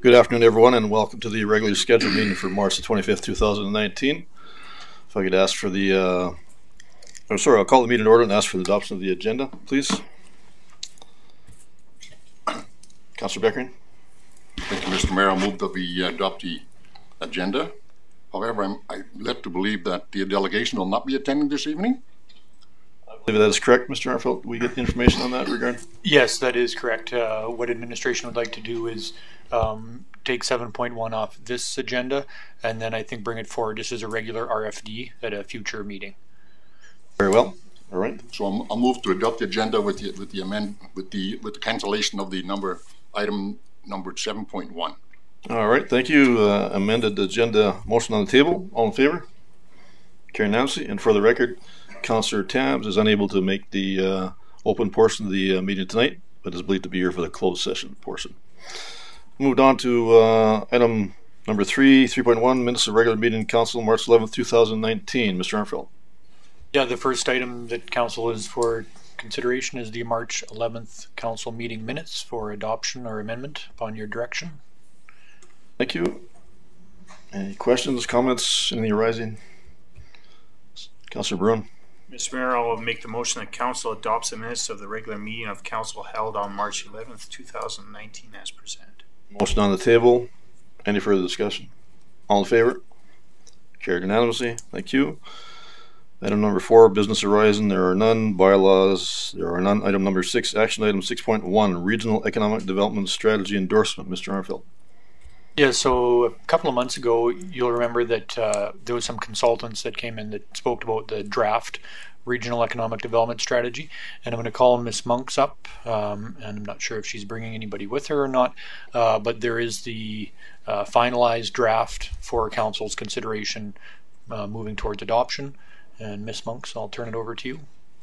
Good afternoon, everyone, and welcome to the regularly scheduled meeting for March the 25th, 2019. If I could ask for the, I'll call the meeting to order and ask for the adoption of the agenda, please. Councillor Beckering. Thank you, Mr. Mayor. I'll move that we adopt the agenda. However, I'm led to believe that the delegation will not be attending this evening. I believe that is correct, Mr. Arnfield. We get the information on that regard? Yes, that is correct. What administration would like to do is take 7.1 off this agenda, and then I think bring it forward just as a regular RFD at a future meeting. Very well. All right. So I'll move to adopt the agenda with the cancellation of the item numbered 7.1. All right. Thank you. Amended agenda motion on the table. All in favor? Carried unanimously. And for the record, Councillor Tabs is unable to make the open portion of the meeting tonight, but is believed to be here for the closed session portion. Moved on to item number 3.1, minutes of regular meeting council, March 11th, 2019. Mr. Arnfield. Yeah, the first item that council is for consideration is the March 11th council meeting minutes for adoption or amendment upon your direction. Thank you. Any questions, comments, anything arising? Councillor Bruin. Mr. Mayor, I will make the motion that council adopts the minutes of the regular meeting of council held on March 11th, 2019 as presented. Motion on the table. Any further discussion? All in favor? Carried unanimously. Thank you. Item number 4, business horizon. There are none. Bylaws. There are none. Item number 6, action item 6.1, regional economic development strategy endorsement. Mr. Arnfield. Yeah, so a couple of months ago, you'll remember that there was some consultants that came in that spoke about the draft regional economic development strategy, and I'm going to call Ms. Monks up, and I'm not sure if she's bringing anybody with her or not, but there is the finalized draft for council's consideration moving towards adoption. And Ms. Monks, I'll turn it over to you.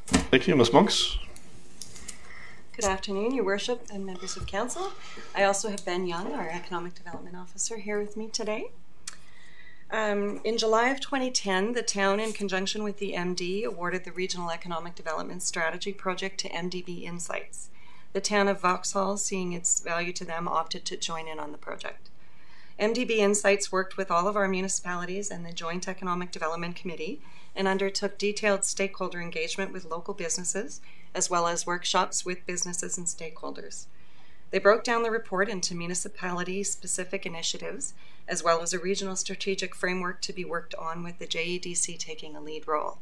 Thank you, Ms. Monks. Good afternoon, Your Worship and members of council. I also have Ben Young, our Economic Development Officer, here with me today. In July of 2010, the town, in conjunction with the MD, awarded the Regional Economic Development Strategy project to MDB Insights. The town of Vauxhall, seeing its value to them, opted to join in on the project. MDB Insights worked with all of our municipalities and the Joint Economic Development Committee and undertook detailed stakeholder engagement with local businesses, as well as workshops with businesses and stakeholders. They broke down the report into municipality-specific initiatives, as well as a regional strategic framework to be worked on with the JEDC taking a lead role.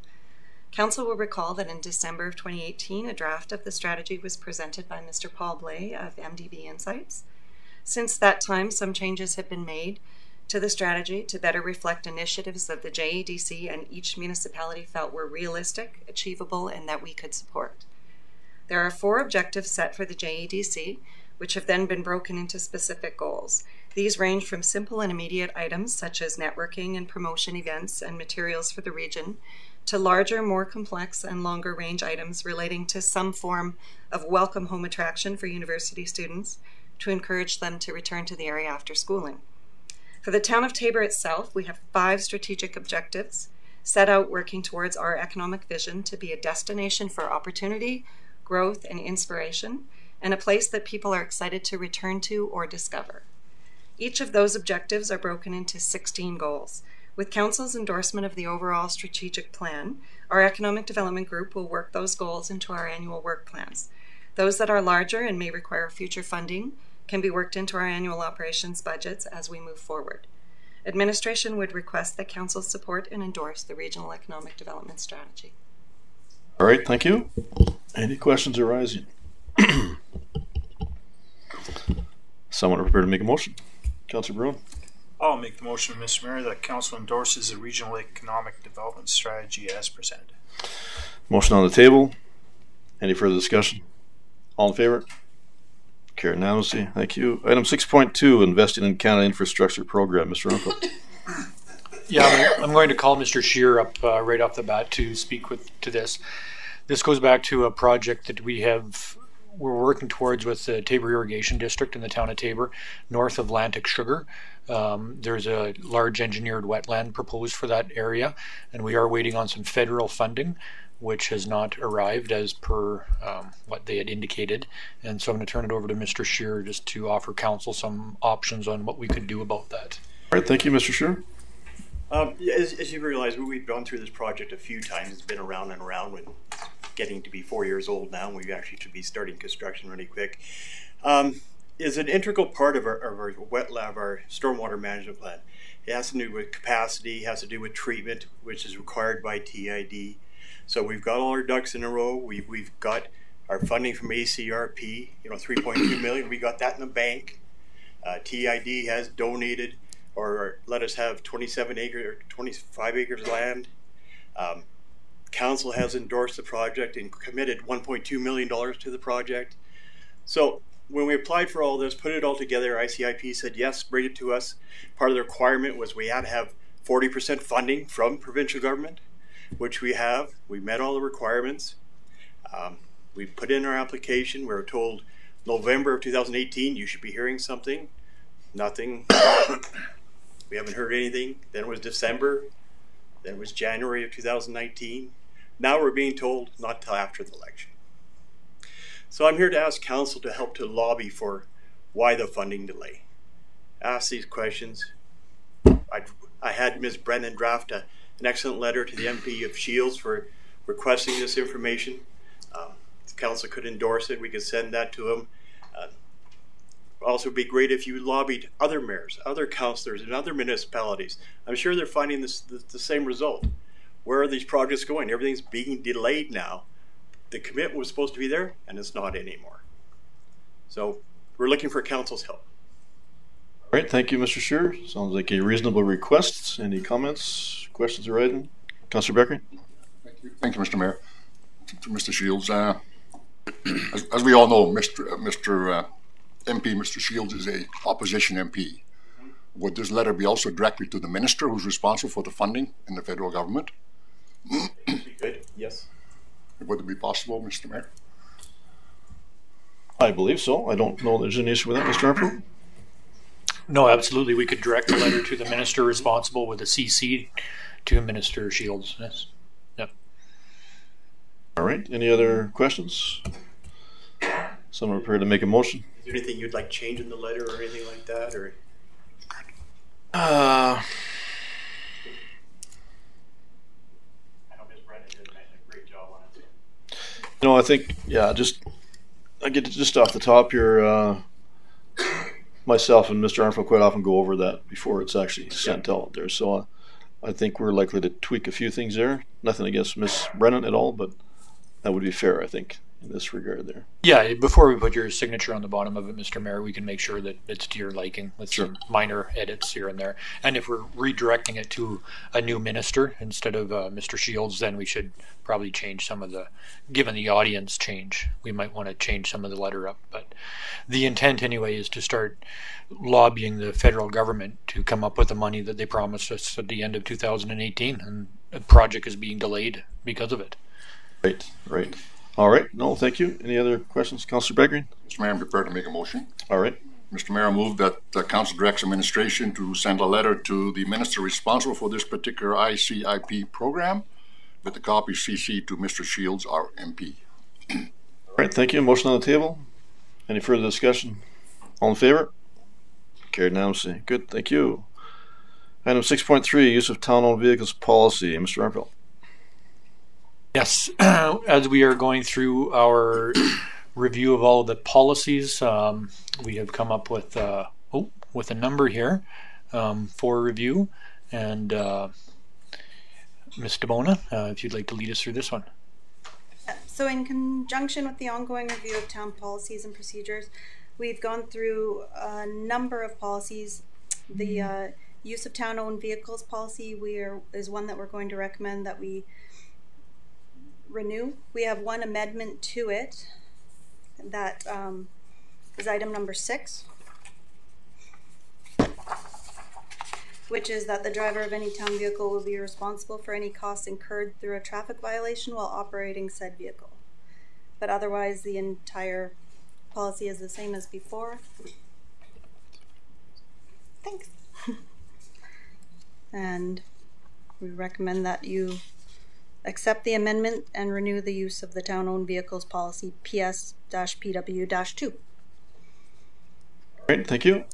Council will recall that in December of 2018, a draft of the strategy was presented by Mr. Paul Blais of MDB Insights. Since that time, some changes have been made to the strategy to better reflect initiatives that the JEDC and each municipality felt were realistic, achievable, and that we could support. There are 4 objectives set for the JEDC, which have then been broken into specific goals. These range from simple and immediate items such as networking and promotion events and materials for the region, to larger, more complex and longer range items relating to some form of welcome home attraction for university students to encourage them to return to the area after schooling. For the town of Taber itself, we have 5 strategic objectives set out working towards our economic vision to be a destination for opportunity, growth, and inspiration, and a place that people are excited to return to or discover. Each of those objectives are broken into 16 goals. With Council's endorsement of the overall strategic plan, our Economic Development Group will work those goals into our annual work plans. Those that are larger and may require future funding can be worked into our annual operations budgets as we move forward. Administration would request that Council support and endorse the Regional Economic Development Strategy. All right, thank you. Any questions arising? Someone prepared to make a motion? Councillor Bruin. I'll make the motion, Mr. Mayor, that council endorses the Regional Economic Development Strategy as presented. Motion on the table. Any further discussion? All in favor? Carried unanimously. Thank you. Item 6.2, investing in Canada Infrastructure Program. Mr. Arnfield. Yeah, I'm going to call Mr. Scheer up right off the bat to speak to this. This goes back to a project that we're working towards with the Taber Irrigation District in the town of Taber, north of Atlantic Sugar. There's a large engineered wetland proposed for that area, and we are waiting on some federal funding which has not arrived as per what they had indicated. And so I'm going to turn it over to Mr. Scheer just to offer council some options on what we could do about that. All right, thank you, Mr. Scheer. As you realize, we've gone through this project a few times. It's been around and around. It's getting to be 4 years old now, and we actually should be starting construction really quick. Is an integral part of our wet lab, our stormwater management plan. It has to do with capacity, has to do with treatment, which is required by TID. So we've got all our ducks in a row. We've got our funding from ACRP, 3.2 million. We got that in the bank. TID has donated or let us have 27 acres or 25 acres of land. Council has endorsed the project and committed $1.2 million to the project. So when we applied for all this, put it all together, ICIP said, yes, bring it to us. Part of the requirement was we had to have 40% funding from provincial government, which we have. We met all the requirements. We put in our application. We were told November of 2018, you should be hearing something. Nothing. We haven't heard anything. Then it was December. Then it was January of 2019. Now we're being told not till after the election. So I'm here to ask council to help to lobby for why the funding delay. Ask these questions. I had Ms. Brennan draft an excellent letter to the MP of Shields for requesting this information. If council could endorse it, we could send that to him. Also, it'd be great if you lobbied other mayors, other councillors, and other municipalities. I'm sure they're finding the same result. Where are these projects going? Everything's being delayed now. The commitment was supposed to be there, and it's not anymore. So we're looking for council's help. All right, thank you, Mr. Scheer. Sounds like a reasonable request. Any comments, questions, or items? Councillor Beckery? Thank you, Mr. Mayor. To Mr. Shields, as we all know, Mr. MP, Mr. Shields is a opposition MP. Would this letter be also directly to the minister who's responsible for the funding in the federal government? Good, yes. Would it be possible, Mr. Mayor? I believe so. I don't know there's any issue with that, Mr. Armfield. No, absolutely. We could direct a letter to the minister responsible with a CC to Minister Shields. Yes. Yep. All right. Any other questions? Someone prepared to make a motion? Is there anything you'd like change in the letter or anything like that? Or I know Ms. Brennan did a great job on it. I think, I get just off the top here, myself and Mr. Armfield quite often go over that before it's actually sent out there. So I think we're likely to tweak a few things there. Nothing against Ms. Brennan at all, but that would be fair, I think, in this regard there. Yeah, before we put your signature on the bottom of it, Mr. Mayor, we can make sure that it's to your liking with some minor edits here and there. And if we're redirecting it to a new minister instead of Mr. Shields, then we should probably change some of given the audience change, we might want to change some of the letter up. But the intent anyway is to start lobbying the federal government to come up with the money that they promised us at the end of 2018, and the project is being delayed because of it. Right. All right. No, thank you. Any other questions? Councillor Beckery? Mr. Mayor, I'm prepared to make a motion. All right. Mr. Mayor, I move that the council directs administration to send a letter to the minister responsible for this particular ICIP program with the copy CC to Mr. Shields, our MP. All right. Thank you. Motion on the table. Any further discussion? All in favor? Carried unanimously. Good. Thank you. Item 6.3, use of town-owned vehicles policy. Mr. Armfield. Yes, as we are going through our review of all of the policies, we have come up with a number here for review. And Ms. DeBona, if you'd like to lead us through this one. So in conjunction with the ongoing review of town policies and procedures, we've gone through a number of policies. The use of town-owned vehicles policy is one that we're going to recommend that we renew. We have one amendment to it that is item number 6, which is that the driver of any town vehicle will be responsible for any costs incurred through a traffic violation while operating said vehicle. But otherwise the entire policy is the same as before. Thanks. And we recommend that you accept the amendment and renew the use of the town-owned vehicles policy PS-PW-2. All right, thank you.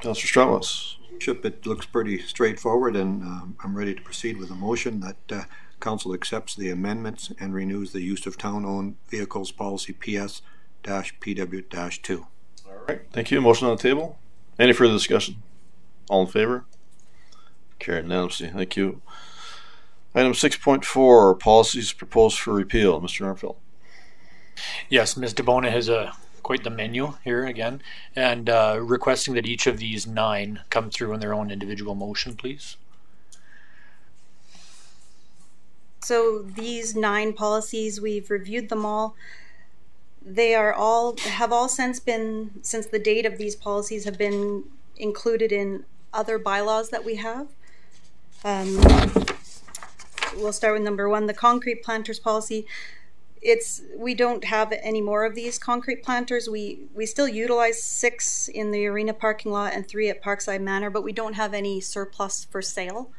Councillor Strauss. Bishop, it looks pretty straightforward, and I'm ready to proceed with a motion that Council accepts the amendments and renews the use of town-owned vehicles policy PS-PW-2. All right, thank you. Motion on the table. Any further discussion? All in favor? Carried unanimously. Thank you. Item 6.4, policies proposed for repeal. Mr. Armfield. Yes, Ms. DeBona has quite the menu here again, and requesting that each of these 9 come through in their own individual motion, please. So these 9 policies, we've reviewed them all. They have all since the date of these policies have been included in other bylaws that we have. We'll start with number 1, the concrete planters policy. We don't have any more of these concrete planters. We still utilize 6 in the arena parking lot and 3 at Parkside Manor, but we don't have any surplus for sale.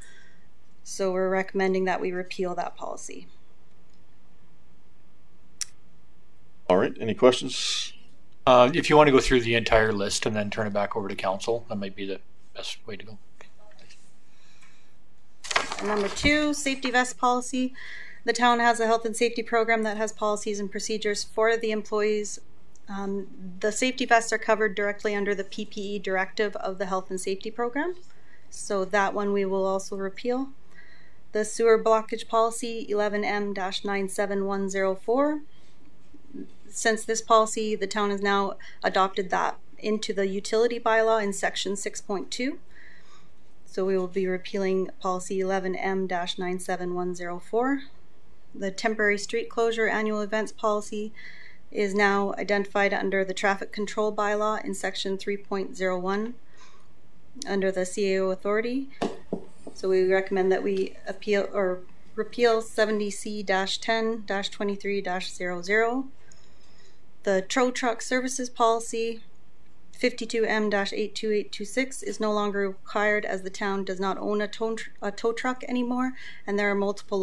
So we're recommending that we repeal that policy. All right, any questions? If you want to go through the entire list and then turn it back over to council, that might be the best way to go. Number 2, safety vest policy. The town has a health and safety program that has policies and procedures for the employees. The safety vests are covered directly under the PPE directive of the health and safety program. So that one we will also repeal. The sewer blockage policy 11M-97104. Since this policy, the town has now adopted that into the utility bylaw in section 6.2. So we will be repealing policy 11M-97104. The temporary street closure annual events policy is now identified under the traffic control bylaw in section 3.01 under the CAO authority. So we recommend that we repeal 70C-10-23-00. The tow truck services policy 52M-82826 is no longer required as the town does not own a tow truck anymore, and there are multiple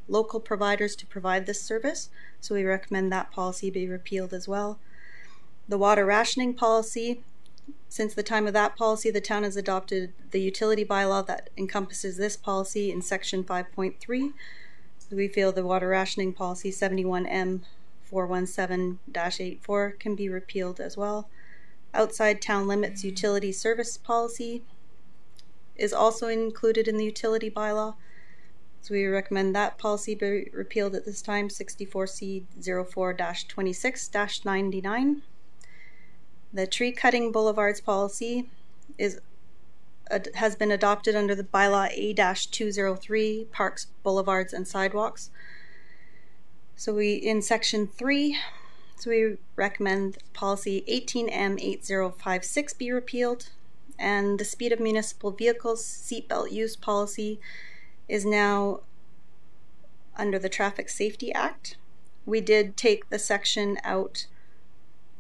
local providers to provide this service. So we recommend that policy be repealed as well. The water rationing policy, since the time of that policy, the town has adopted the utility bylaw that encompasses this policy in section 5.3. We feel the water rationing policy 71M417-84 can be repealed as well. Outside town limits utility service policy is also included in the utility bylaw. So we recommend that policy be repealed at this time, 64C04-26-99. The tree cutting boulevards policy has been adopted under the bylaw A-203, parks, boulevards, and sidewalks. So in section 3, so we recommend policy 18M8056 be repealed, and the speed of municipal vehicles seatbelt use policy is now under the Traffic Safety Act. We did take the section out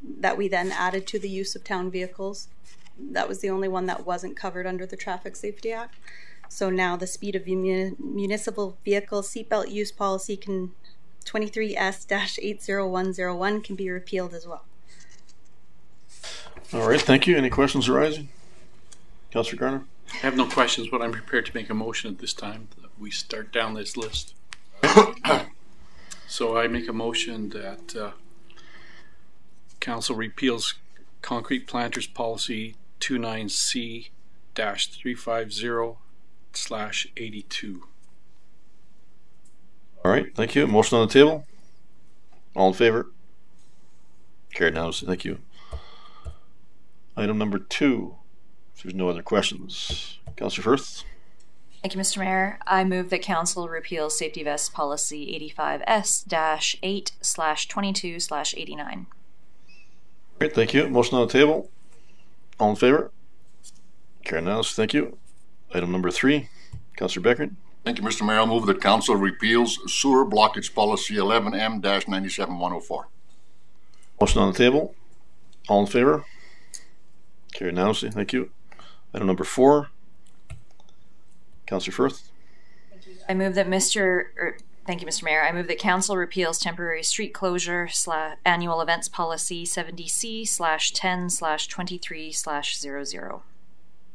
that we then added to the use of town vehicles. That was the only one that wasn't covered under the Traffic Safety Act. So now the speed of municipal vehicle seatbelt use policy 23S-80101 can be repealed as well. All right, thank you. Any questions arising? Councillor Garner? I have no questions, but I'm prepared to make a motion at this time that we start down this list. So I make a motion that Council repeals concrete planters policy 29C-350/82. All right, thank you. Motion on the table. All in favor? Carried now. Thank you. Item number 2. If there's no other questions. Councillor Firth. Thank you, Mr. Mayor. I move that Council repeal safety vest policy 85S-8/22/89. Great, thank you. Motion on the table. All in favor? Carried now. Thank you. Item number 3. Councillor Beckert. Thank you, Mr. Mayor. I'll move that Council repeals sewer blockage policy 11M-97104. Motion on the table. All in favor? Carried now. Thank you. Item number 4. Councillor Firth. I move that Thank you, Mr. Mayor. I move that Council repeals temporary street closure annual events policy 70C/10/23/00.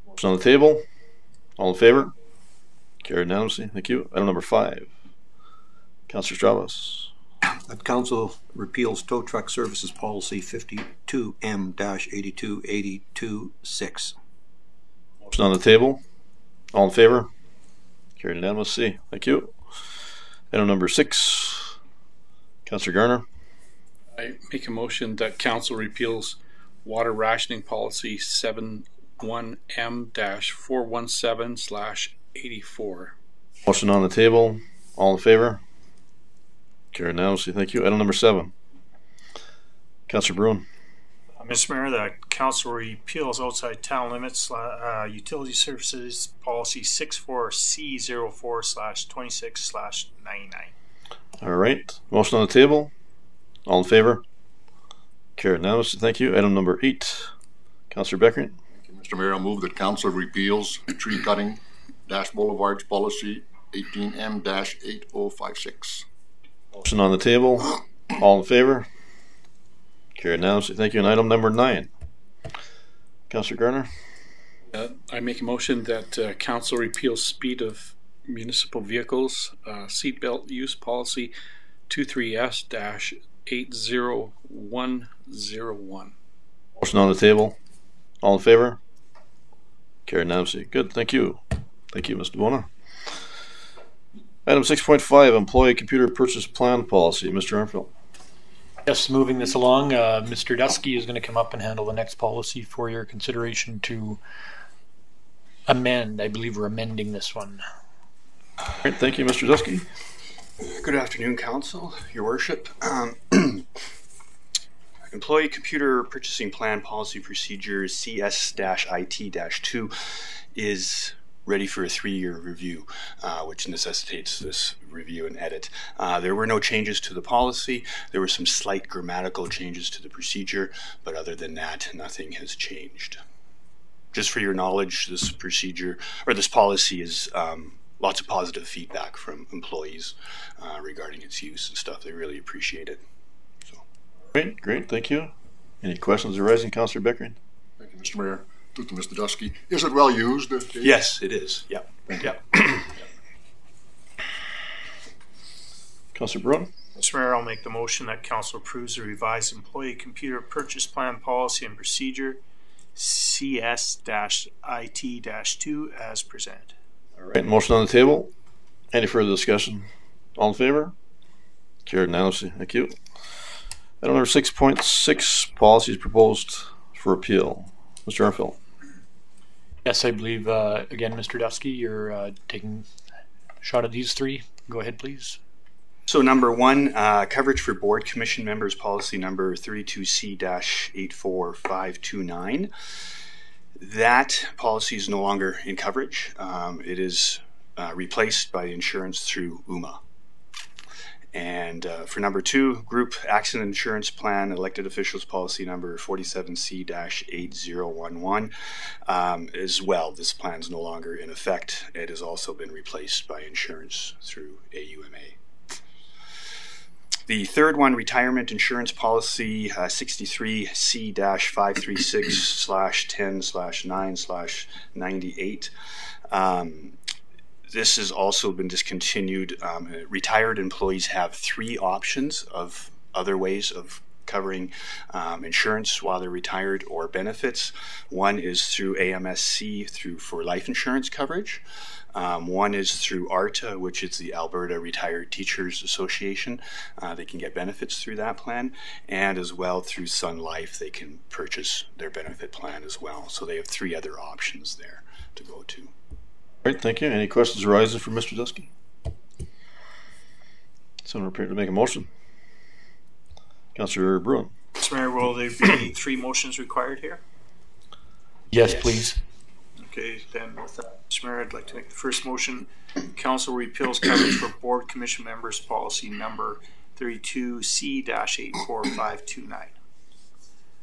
Motion on the table. All in favor? Carried unanimously. Thank you. Item number 5. Councillor Strauss. That council repeals tow truck services policy 52M-828226. Motion on the table. All in favor? Carried unanimously. Thank you. Item number 6. Councillor Garner. I make a motion that council repeals water rationing policy 71M-417/84. Motion on the table. All in favor? Carried unanimously. Thank you. Item number 7. Councillor Bruin. Mr. Mayor, the council repeals outside town limits utility services policy 64C04/26/99. All right. Motion on the table. All in favor? Carried unanimously. Thank you. Item number 8. Councillor Beckering. Thank you, Mr. Mayor. I'll move that council repeals tree cutting boulevards policy 18M-8056. Motion on the table. All in favor? Carried unanimously. Thank you. And item number 9. Councillor Garner. I make a motion that council repeals speed of municipal vehicles seatbelt use policy 23S-80101. Motion on the table. All in favor? Carried unanimously. Good. Thank you. Thank you, Mr. Bona. Item 6.5, employee computer purchase plan policy. Mr. Armfield. Yes, moving this along, Mr. Dusky is going to come up and handle the next policy for your consideration to amend. I believe we're amending this one. All right, thank you, Mr. Dusky. Good afternoon, Council, Your Worship. Employee Computer Purchasing Plan Policy Procedure CS-IT-2 is ready for a 3-year review, which necessitates this review and edit. There were no changes to the policy. There were some slight grammatical changes to the procedure, but other than that, nothing has changed. Just for your knowledge, this procedure, or this policy is lots of positive feedback from employees regarding its use and stuff. They really appreciate it. So. Great, thank you. Any questions arising, Councillor Beckering? Thank you, Mr. Mayor. To Mr. Dusky. Is it well used? Dave? Yes, it is. Yeah. Councillor Bruin. Mr. Mayor, I'll make the motion that council approves the revised employee computer purchase plan policy and procedure CS-IT-2 as presented. All right, motion on the table. Any further discussion? All in favor? Carried unanimously. Thank you. Item number 6.6, policies proposed for appeal. Mr. Armfield. Yes, I believe, again, Mr. Dusky, you're taking a shot at these 3. Go ahead, please. So number 1, coverage for board commission members, policy number 32C-84529. That policy is no longer in coverage. It is replaced by insurance through UMA. And for number 2, group accident insurance plan, elected officials policy number 47C-8011. As well, this plan is no longer in effect. It has also been replaced by insurance through AUMA. The third one, retirement insurance policy 63C-536/10/9/98. This has also been discontinued. Retired employees have 3 options of other ways of covering insurance while they're retired or benefits. One is through AMSC for life insurance coverage. One is through ARTA, which is the Alberta Retired Teachers Association. They can get benefits through that plan, and as well through Sun Life, they can purchase their benefit plan as well. So they have 3 other options there to go to. All right, thank you. Any questions arising from Mr. Dusky? Someone prepared to make a motion? Councillor Bruin. Mr. Mayor, will there be 3 motions required here? Yes, please. Okay, then with that, Mr. Mayor, I'd like to make the first motion. Council repeals coverage for board commission members policy number 32C-84529.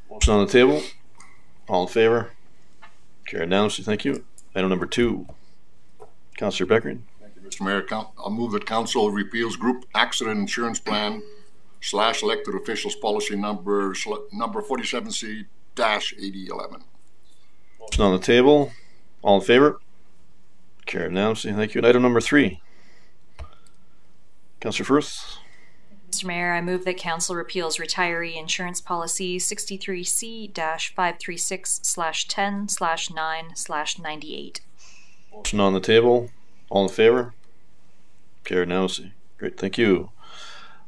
Motion on the table. All in favor? Carried unanimously. Thank you. Item number 2. Councillor Beckering. Thank you, Mr. Mayor, I'll move that council repeals group accident insurance plan / elected officials policy number 47C-8011. Motion on the table. All in favor? Carried unanimously. Thank you. And item number 3. Councillor Firth. Mr. Mayor, I move that council repeals retiree insurance policy 63C-536/10/9/98. Motion on the table. All in favor? Carried unanimously. Great, thank you.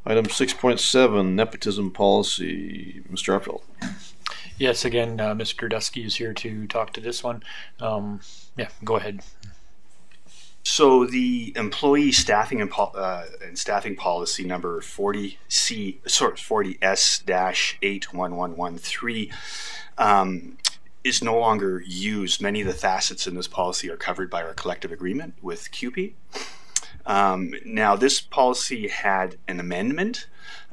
Item 6.7, nepotism policy. Mr. Arfeld. Yes, again, Mr. Dusky is here to talk to this one. Yeah, go ahead. So the employee staffing and staffing policy number 40S-81113 is no longer used. Many of the facets in this policy are covered by our collective agreement with CUPE. Now, this policy had an amendment,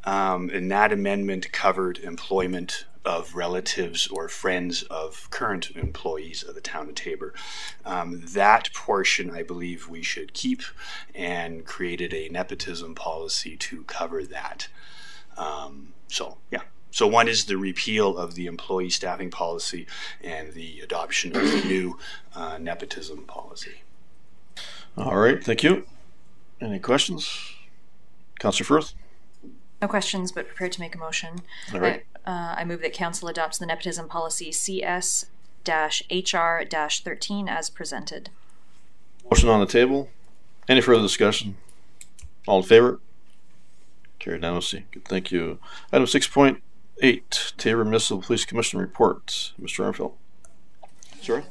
and that amendment covered employment of relatives or friends of current employees of the town of Taber. That portion, I believe, we should keep, and created a nepotism policy to cover that. Yeah. So one is the repeal of the employee staffing policy and the adoption of the new nepotism policy. All right, thank you. Any questions? Councillor Firth? No questions, but prepared to make a motion. All right. I move that council adopts the nepotism policy CS-HR-13 as presented. Motion on the table. Any further discussion? All in favor? Carried unanimously. Good, thank you. Item 6.8, Taber Municipal Police Commission report. Mr. Armfield. Sorry?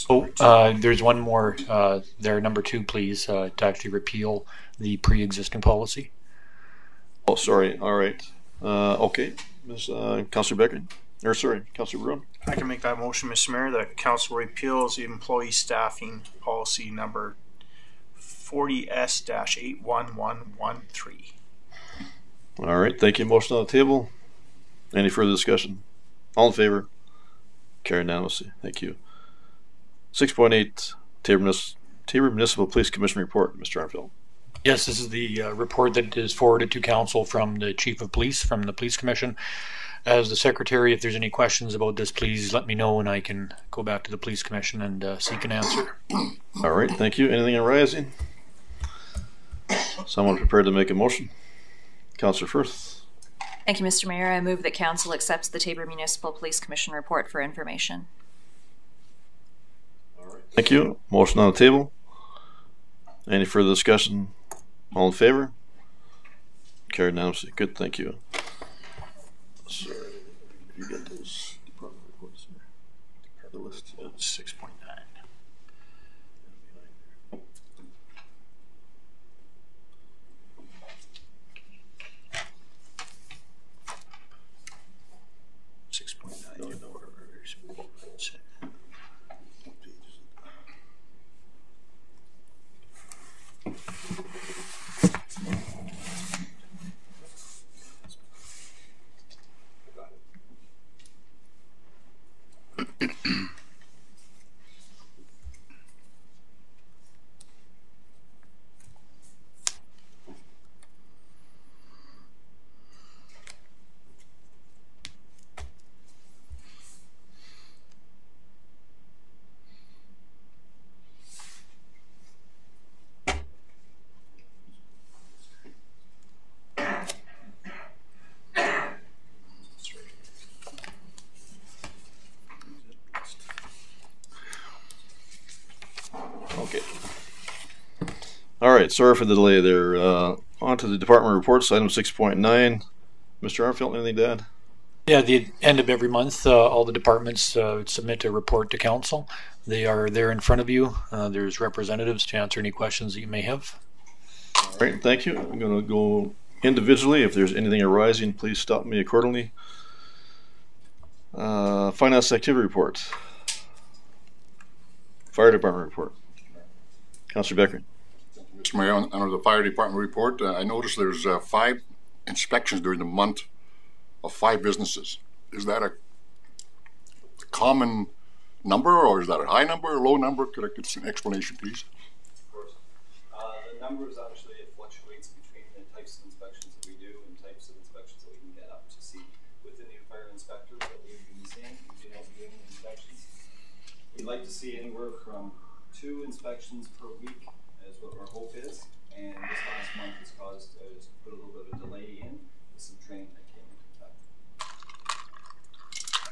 Oh, there's one more there, number 2, please, to actually repeal the pre-existing policy. Oh, sorry. All right. Okay. Councillor Becker. Or sorry, Councillor Bruin. I can make that motion, Mr. Mayor. The council repeals the employee staffing policy number 40S-81113. All right. Thank you. Motion on the table. Any further discussion? All in favor? Carried unanimously. Thank you. 6.8, Taber Municipal Police Commission report. Mr. Armfield. Yes, this is the report that is forwarded to council from the Chief of Police from the Police Commission. As the Secretary, if there's any questions about this, please let me know and I can go back to the Police Commission and seek an answer. All right, thank you. Anything arising? Someone prepared to make a motion? Councillor Firth. Thank you, Mr. Mayor. I move that council accepts the Taber Municipal Police Commission report for information. All right. Thank you. Motion on the table. Any further discussion? All in favor? Carried unanimously. Good, thank you. Sorry, did you get those department reports there? The list? 6.9. Okay. All right, sorry for the delay there. On to the department reports, item 6.9. Mr. Armfield, anything to add? Yeah, at the end of every month, all the departments submit a report to council. They are there in front of you. There's representatives to answer any questions that you may have. All right, thank you. I'm going to go individually. If there's anything arising, please stop me accordingly. Finance activity report. Fire department report. Councillor Becker. Mr. Mayor, under the fire department report, I noticed there's 5 inspections during the month of 5 businesses. Is that a common number, or is that a high number, or low number? Could I get some explanation, please? Of course. numbers actually, it fluctuates between the types of inspections that we do and types of inspections that we can get up to see. With the new fire inspectors that we've been seeing, we've been able to do inspections. We'd like to see anywhere from 2 inspections per week is what our hope is. And this last month has caused us to put a little bit of a delay in with some training that came into effect.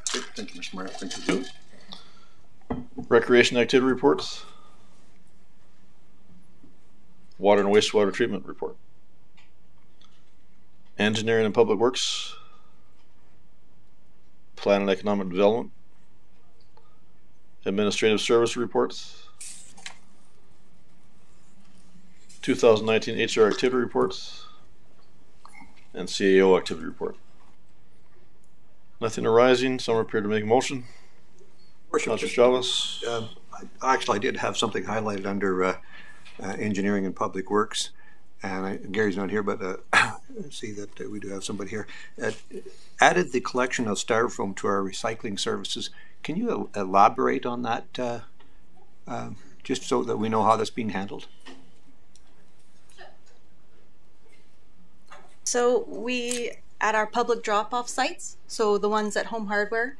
Okay, thank you, Mr. Mayor. Thank you. Recreation activity reports. Water and wastewater treatment report. Engineering and public works. Plan and economic development. Administrative service reports. 2019 HR activity reports. And CAO activity report. Nothing arising. Someone prepared to make a motion. Worship, Councillor Chavez. Actually, I did have something highlighted under engineering and public works, and Gary's not here, but see that we do have somebody here. Added the collection of styrofoam to our recycling services. Can you elaborate on that, just so that we know how that's being handled? So we, at our public drop-off sites, so the ones at Home Hardware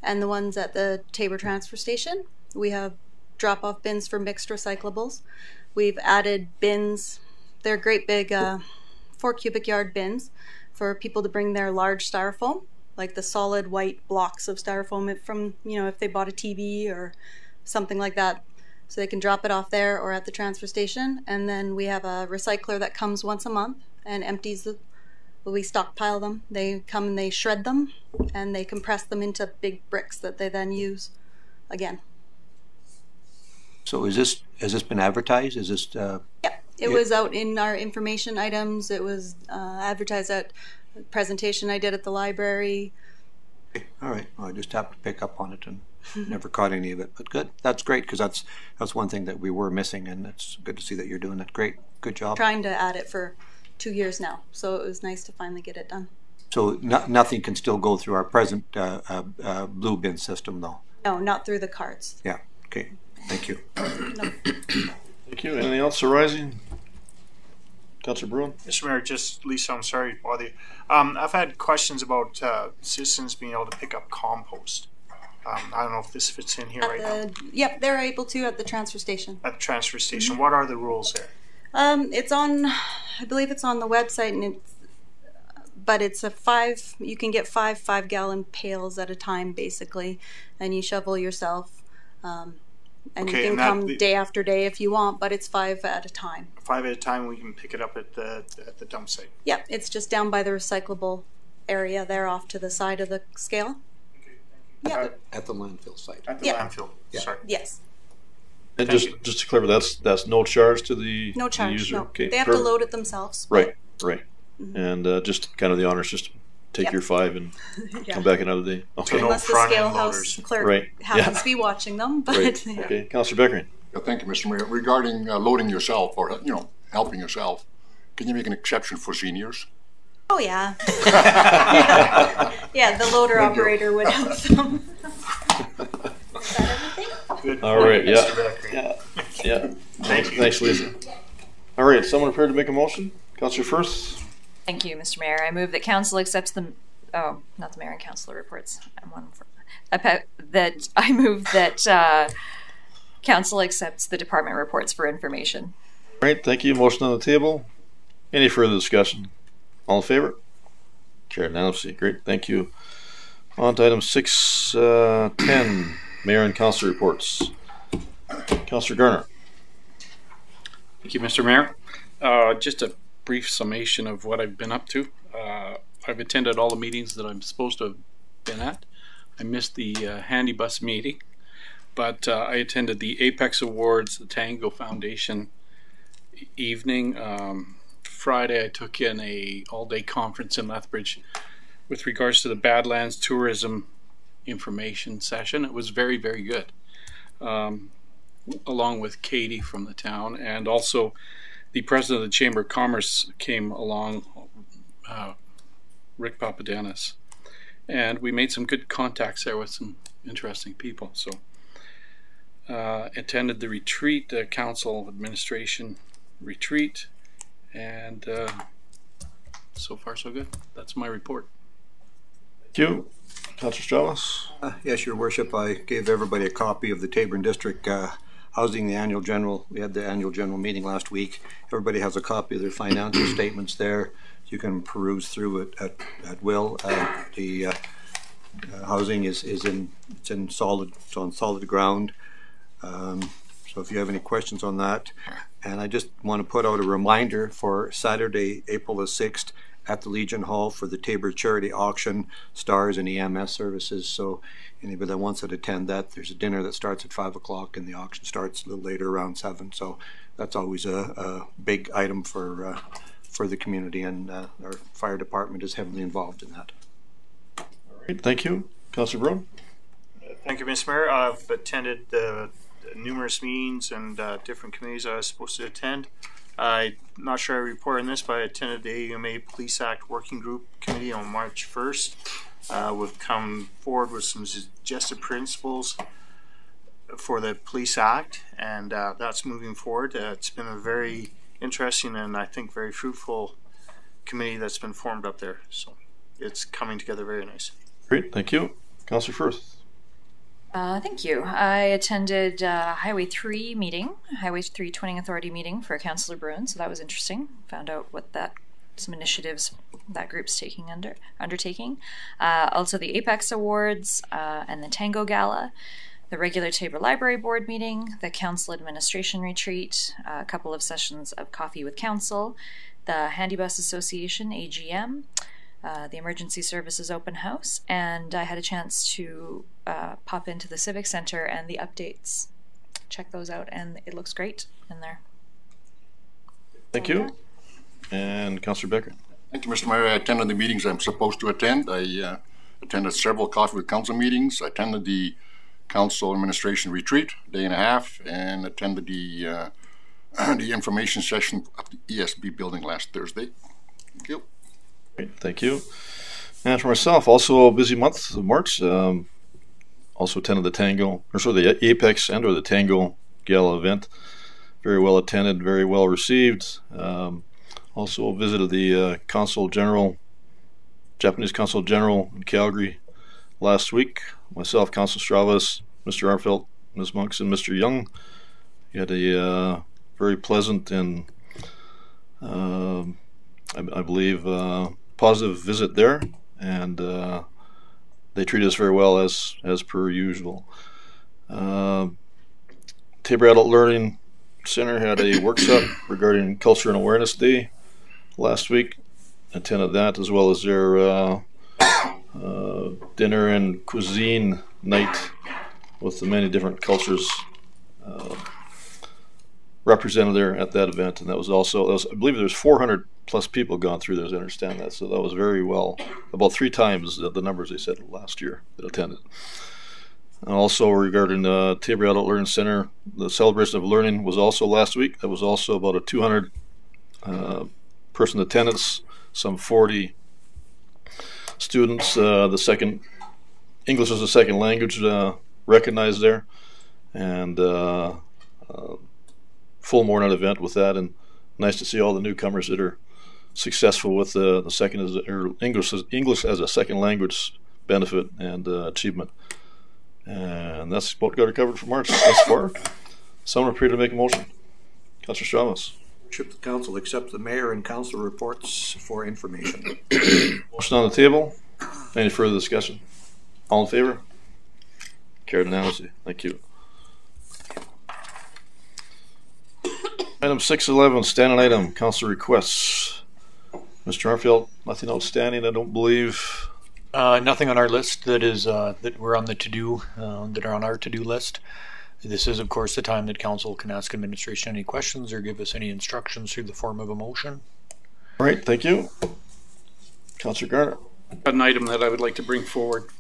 and the ones at the Tabor transfer station, we have drop-off bins for mixed recyclables. We've added bins, they're great big 4 cubic yard bins for people to bring their large styrofoam, like the solid white blocks of styrofoam from, you know, if they bought a TV or something like that. So they can drop it off there or at the transfer station. And then we have a recycler that comes once a month and empties the, we stockpile them. They come and they shred them and they compress them into big bricks that they then use again. So has this been advertised? Is this? Yep, it was out in our information items. It was advertised at a presentation I did at the library. Okay. All right. Well, I just happened to pick up on it and never caught any of it. But good. That's great, because that's one thing that we were missing, and it's good to see that you're doing it. Great. Good job. Trying to add it for 2 years now, so it was nice to finally get it done. So nothing can still go through our present blue bin system, though? No, not through the cards. Yeah. Okay. Thank you. No. Thank you. Anything else arising? Councillor Bruin? Mr. Mayor, just Lisa, I'm sorry to bother you. I've had questions about citizens being able to pick up compost. I don't know if this fits in here now. Yep, they're able to at the transfer station. At the transfer station. What are the rules there? It's on, I believe it's on the website, and but it's you can get 5 5-gallon pails at a time, basically, and you shovel yourself. And okay, you can come day after day if you want, but it's 5 at a time. 5 at a time, we can pick it up at the dump site. Yep, it's just down by the recyclable area there, off to the side of the scale. Okay, thank you. Yep. At the landfill site. At the landfill. Yeah. Sorry. Yes. And just to clarify, that's no charge to the user. No. Okay. They have to load it themselves. Right. And just kind of the honor system. Take your 5 and come back another day. Okay. So unless the scale house clerk happens to be watching them. But Okay, Councillor Beckering. Yeah, thank you, Mr. Mayor. Regarding loading yourself, or helping yourself, can you make an exception for seniors? Oh yeah. Yeah, the loader operator would help them. Is that everything? Good. All right. Yeah. Thanks, Lisa. All right. Someone prepared to make a motion? Councillor Firth. Thank you, Mr. Mayor. I move that council accepts the, not the mayor and councilor reports. I'm one for that. I move that council accepts the department reports for information. All right, thank you. Motion on the table. Any further discussion? All in favor? Carried unanimously. Great, thank you. On to item 6:10, mayor and councilor reports. Councillor Garner. Thank you, Mr. Mayor. Just a brief summation of what I've been up to. I've attended all the meetings that I'm supposed to have been at. I missed the Handy Bus meeting, but I attended the Apex Awards, the Tango Foundation evening. Friday I took in a all-day conference in Lethbridge with regards to the Badlands tourism information session. It was very, very good, along with Katie from the town, and also the president of the Chamber of Commerce came along, Rick Papadenis, and we made some good contacts there with some interesting people. So attended the retreat, council administration retreat, and so far so good. That's my report. Thank you. Councillor Strauss. Yes, Your Worship, I gave everybody a copy of the Taborn District Housing, the annual general. We had the annual general meeting last week. Everybody has a copy of their financial statements there. You can peruse through it at will. The housing is on solid ground. So if you have any questions on that, and I just want to put out a reminder for Saturday, April the 6th at the Legion Hall for the Tabor Charity Auction, Stars and EMS services. So anybody that wants to attend that, there's a dinner that starts at 5 o'clock and the auction starts a little later, around 7. So that's always a big item for the community, and our fire department is heavily involved in that. All right, thank you. Councillor Brown. Thank you, Mr. Mayor. I've attended numerous meetings and different committees I was supposed to attend. I'm not sure I report on this, but I attended the AUMA Police Act Working Group Committee on March 1st. We've come forward with some suggested principles for the Police Act, and that's moving forward. It's been a very interesting and I think very fruitful committee that's been formed up there. So it's coming together very nice. Great, thank you. Councillor Firth. Thank you. I attended Highway 3 meeting, Highway 3 Twinning Authority meeting for Councillor Bruin, so that was interesting. Found out what some initiatives that group's undertaking. Also the Apex Awards and the Tango Gala, the regular Tabor Library Board meeting, the Council Administration Retreat, a couple of sessions of Coffee with Council, the Handy Bus Association AGM, the Emergency Services Open House, and I had a chance to pop into the Civic Center and the updates. Check those out, and it looks great in there. Thank you. And Councillor Becker. Thank you, Mr. Mayor. I attended the meetings I'm supposed to attend. I attended several Coffee with Council meetings. I attended the Council Administration Retreat, day and a half, and attended the information session at the ESB building last Thursday. Thank you. Great, thank you. And for myself, also a busy month of March. Also attended the Apex and or the Tango Gala event. Very well attended, very well received. Also visited the Japanese Consul General in Calgary last week. Myself, Councillor Strauss, Mr. Armfeldt, Ms. Monks, and Mr. Young. We had a very pleasant and I believe positive visit there, and they treat us very well as per usual. Tabor Adult Learning Center had a workshop regarding Culture and Awareness Day last week. Attended that, as well as their dinner and cuisine night with the many different cultures represented there at that event. And that was also, I believe there's 400 plus people gone through there, as I understand that. So that was very well, about 3 times the numbers they said last year that attended. And also regarding the Tabor Adult Learning Center, the Celebration of Learning was also last week. That was also about a 200 person attendance, some 40 students. The English as a second language recognized there, and full morning event with that. And nice to see all the newcomers that are successful with the English as a second language benefit and achievement. And that's what got covered for March thus far. Someone prepared to make a motion. Councillor Strauss. Should the council accept the mayor and council reports for information? Motion on the table. Any further discussion? All in favor? Carried unanimously. Thank you. Item 611, standing item, council requests. Mr. Armfeldt, nothing outstanding, I don't believe. Nothing on our list that is that we're on the to-do that are on our to-do list. This is, of course, the time that council can ask administration any questions or give us any instructions through the form of a motion. All right, thank you. Councillor Garner. An item that I would like to bring forward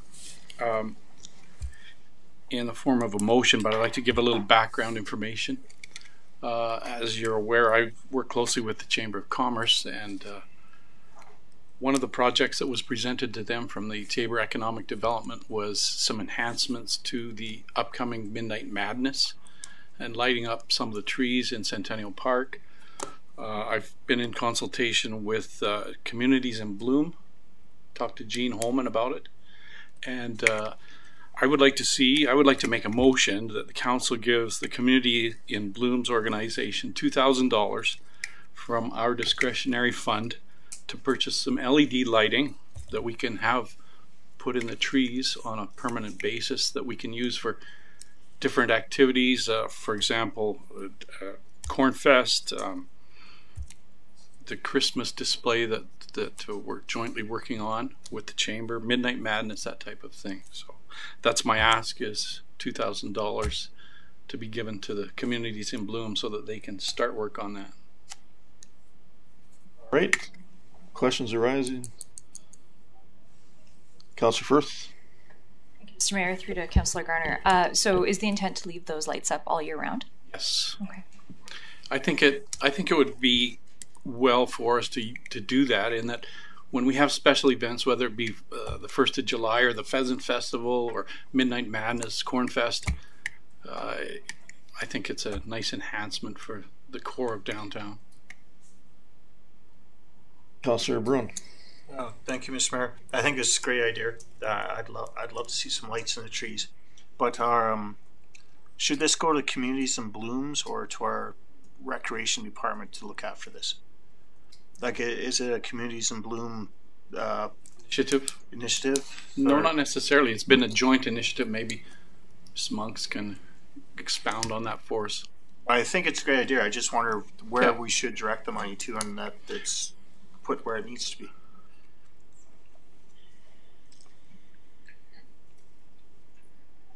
in the form of a motion, but I'd like to give a little background information. As you're aware, I work closely with the Chamber of Commerce, and one of the projects that was presented to them from the Tabor Economic Development was some enhancements to the upcoming Midnight Madness and lighting up some of the trees in Centennial Park. I've been in consultation with Communities in Bloom, talked to Gene Holman about it, and I would like to make a motion that the council gives the Community in Bloom's organization $2,000 from our discretionary fund to purchase some LED lighting that we can have put in the trees on a permanent basis that we can use for different activities. For example, Cornfest, the Christmas display that we're jointly working on with the Chamber, Midnight Madness, that type of thing. So that's my ask, is $2,000 to be given to the Communities in Bloom so that they can start work on that. All right. Questions arising? Councillor Firth? Mr. Mayor, through to Councillor Garner. So is the intent to leave those lights up all year round? Yes. Okay. I think it would be well for us to do that, in that when we have special events, whether it be the 1st of July or the Pheasant Festival or Midnight Madness, Cornfest, I think it's a nice enhancement for the core of downtown. Councillor Brune? Thank you, Mr. Mayor. I think this is a great idea. I'd love to see some lights in the trees. But should this go to Communities in Blooms or to our Recreation Department to look after this? Like, is it a Communities in Bloom initiative? No, not necessarily. It's been a joint initiative. Maybe Ms. Monks can expound on that for us. I think it's a great idea. I just wonder where we should direct the money to, and that it's put where it needs to be.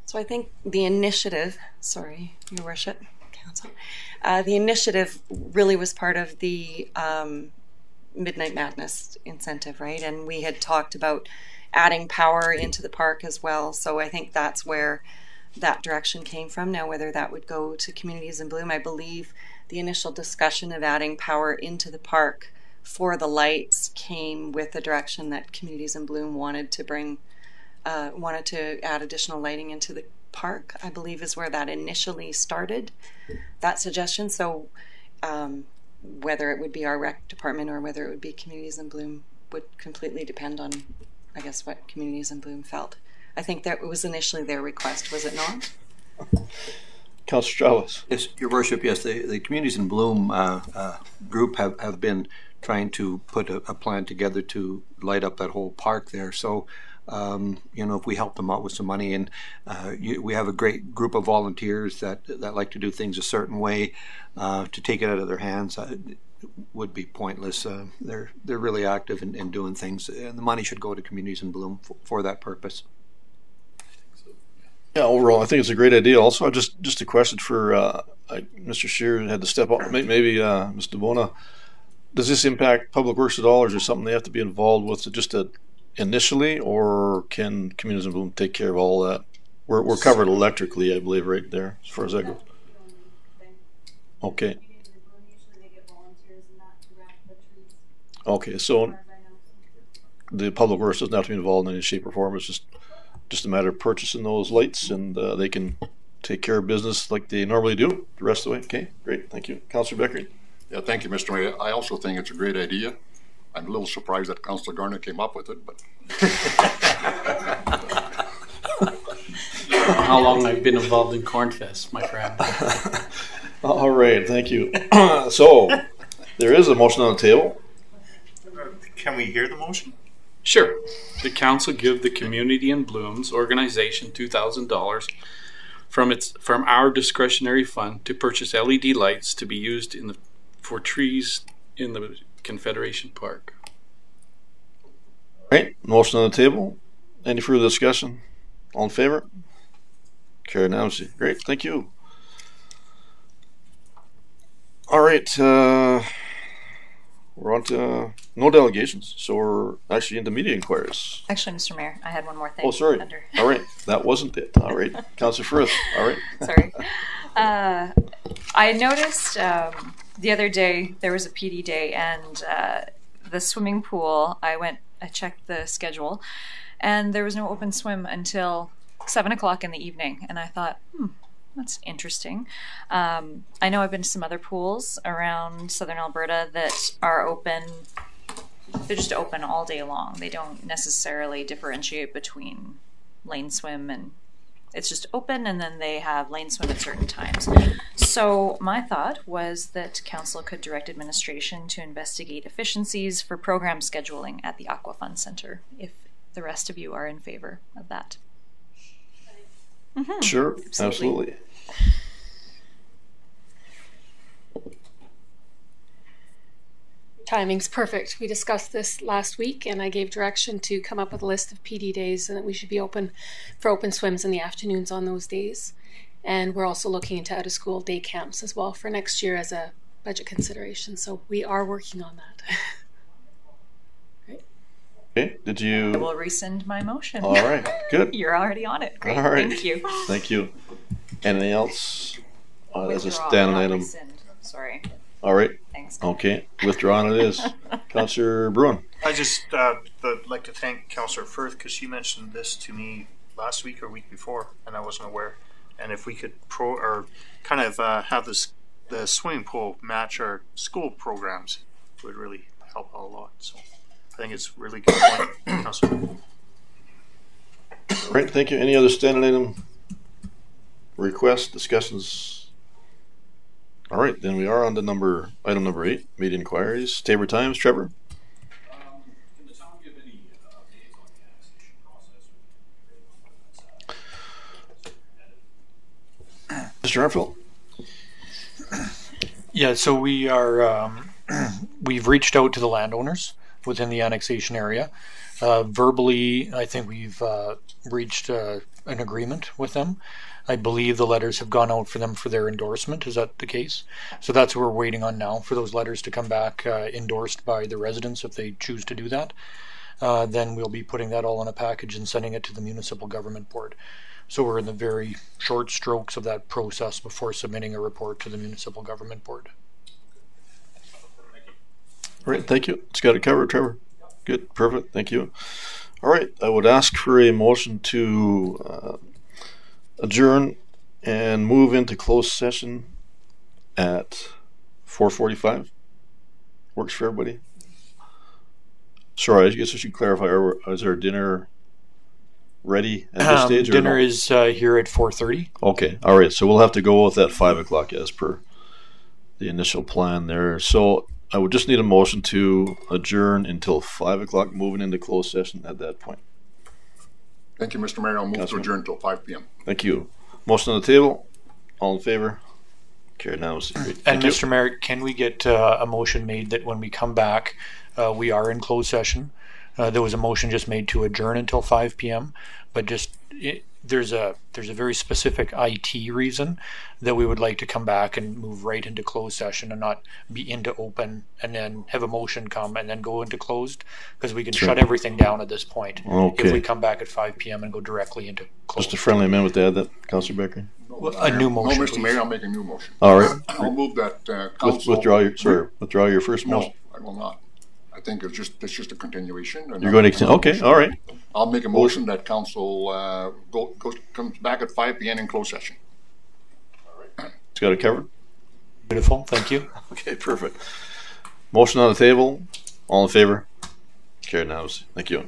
So I think the initiative, sorry, Your Worship, Council, the initiative really was part of the Midnight Madness incentive, right? And we had talked about adding power into the park as well. So I think that's where that direction came from. Now, whether that would go to Communities in Bloom, I believe the initial discussion of adding power into the park for the lights came with the direction that Communities in Bloom wanted to bring, wanted to add additional lighting into the park, I believe is where that initially started, that suggestion. So whether it would be our rec department or whether it would be Communities in Bloom would completely depend on, I guess, what Communities in Bloom felt. I think that was initially their request, was it not? Councillor Strauss? Yes, Your Worship, yes, the Communities in Bloom group have been trying to put a plan together to light up that whole park there. So you know, if we help them out with some money, and we have a great group of volunteers that like to do things a certain way, to take it out of their hands would be pointless. They're really active in doing things, and the money should go to Communities in Bloom for that purpose. Yeah, overall, I think it's a great idea. Also, just a question for Mr. Scheer had to step up. Maybe Mr. Bona. Does this impact Public Works at all, or is there something they have to be involved with just initially, or can Communities in Bloom take care of all that? We're covered electrically, I believe, right there, as far as that goes. Okay. Okay, so the Public Works doesn't have to be involved in any shape or form. It's just a matter of purchasing those lights, and they can take care of business like they normally do the rest of the way. Okay, great, thank you. Councillor Becker? Yeah, thank you, Mr. Mayor. I also think it's a great idea. I'm a little surprised that Councillor Garner came up with it, but how long I've been involved in Cornfest, my friend. All right, thank you. So there is a motion on the table. Can we hear the motion? Sure. The council give the Community in Bloom's organization $2,000 from our discretionary fund to purchase LED lights to be used for trees in the Confederation Park. All right, motion on the table. Any further discussion? All in favor? Carried unanimously. Great, thank you. All right, we're on to no delegations, so we're actually into media inquiries. Actually, Mr. Mayor, I had one more thing. Oh, sorry. All right, that wasn't it. All right, Councillor Firth. All right. Sorry. I noticed the other day there was a PD day, and the swimming pool, I checked the schedule, and there was no open swim until 7 o'clock in the evening. And I thought, That's interesting. I know I've been to some other pools around southern Alberta that are open. They're just open all day long. They don't necessarily differentiate between lane swim, and it's just open, and then they have lane swim at certain times. So my thought was that council could direct administration to investigate efficiencies for program scheduling at the Aqua Fun Center, if the rest of you are in favor of that. Sure, absolutely. Timing's perfect. We discussed this last week, and I gave direction to come up with a list of PD days and that we should be open for open swims in the afternoons on those days. And we're also looking into out-of-school day camps as well for next year as a budget consideration. So we are working on that. Okay, did you? I will rescind my motion. All right, good. You're already on it. Great, All right. thank you. Thank you. Anything else? As a Withdraw, standing not item. rescind. Sorry. All right. Thanks. Okay, withdrawn it is. Councillor Bruin. I just would like to thank Councillor Firth because she mentioned this to me last week or week before, and I wasn't aware. And if we could have the swimming pool match our school programs, it would really help out a lot. So I think it's a really good point, Councillor. All right, thank you. Any other standing item requests, discussions? All right, then we are on to item number 8, media inquiries. Tabor Times, Trevor. Can the town give any updates on the annexation process? Mr. Armfield. Yeah, so we are we've reached out to the landowners within the annexation area. Verbally, I think we've reached an agreement with them. I believe the letters have gone out for them for their endorsement. Is that the case? So that's what we're waiting on now, for those letters to come back endorsed by the residents if they choose to do that. Then we'll be putting that all in a package and sending it to the municipal government board. So we're in the very short strokes of that process before submitting a report to the municipal government board. All right, thank you. It's got it covered, Trevor. Good, perfect, thank you. All right, I would ask for a motion to adjourn and move into closed session at 4:45. Works for everybody? Sorry, I guess I should clarify, is our dinner ready at this stage? Dinner is here at 4:30. Okay, all right, so we'll have to go with that 5 o'clock as per the initial plan there. So I would just need a motion to adjourn until 5 o'clock, moving into closed session at that point. Thank you, Mr. Mayor. I'll move to adjourn until 5 p.m. Thank you. Motion on the table. All in favor? Carried now. And Mr. Mayor, can we get a motion made that when we come back, we are in closed session? There was a motion just made to adjourn until 5 p.m., but just there's a very specific IT reason that we would like to come back and move right into closed session and not be into open and then have a motion come and then go into closed, because we can shut everything down at this point if we come back at 5 p.m. and go directly into closed. Just a friendly amendment to add that, Councillor Becker? A new motion. No, Mr. Mayor, I'll make a new motion. All right. I'll move that council... Withdraw your first motion. No, I will not. I think it's just a continuation. You're going to continue? Okay, all right. I'll make a motion that council comes back at 5 p.m. in closed session. All right. It's got it covered? Beautiful, thank you. Okay, perfect. Motion on the table. All in favor? Carried now. Thank you.